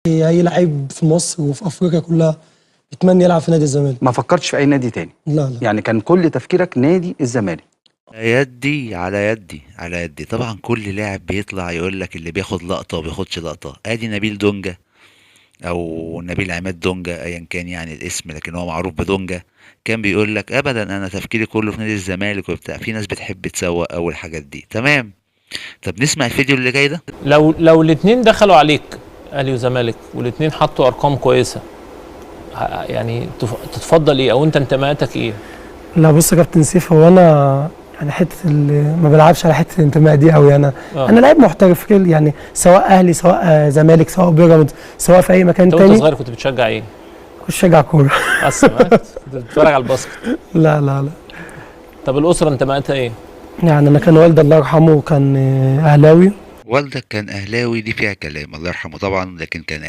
اي لعيب في مصر وفي افريقيا كلها بيتمنى يلعب في نادي الزمالك. ما فكرتش في اي نادي تاني؟ لا. يعني كان كل تفكيرك نادي الزمالك. يدي على يدي على يدي. طبعا كل لاعب بيطلع يقول لك اللي بياخد لقطة وبياخدش لقطة. ادي نبيل دونجا او نبيل عماد دونجا ايا كان يعني الاسم، لكن هو معروف بدونجا. كان بيقول لك ابدا انا تفكيري كله في نادي الزمالك وبتاع. في ناس بتحب تسوق اول الحاجات دي. تمام. طب نسمع الفيديو اللي جاي ده. لو الاثنين دخلوا عليك اهلي وزمالك والاثنين حطوا ارقام كويسه، يعني تتفضل ايه او انت انتماءاتك ايه؟ لا بص يا كابتن سيف، هو انا يعني حته ما بلعبش على حته الانتماء دي قوي. انا لاعب محترف يعني، سواء اهلي سواء زمالك سواء بيراميدز سواء في اي مكان تاني. وانت صغير كنت بتشجع ايه؟ كنت بشجع كوره. اصلا كنت بتتفرج على الباسكت؟ لا. طب الاسره انتماءاتها ايه؟ يعني انا كان والدي الله يرحمه كان اهلاوي. والدك كان اهلاوي دي فيها كلام، الله يرحمه طبعا، لكن كان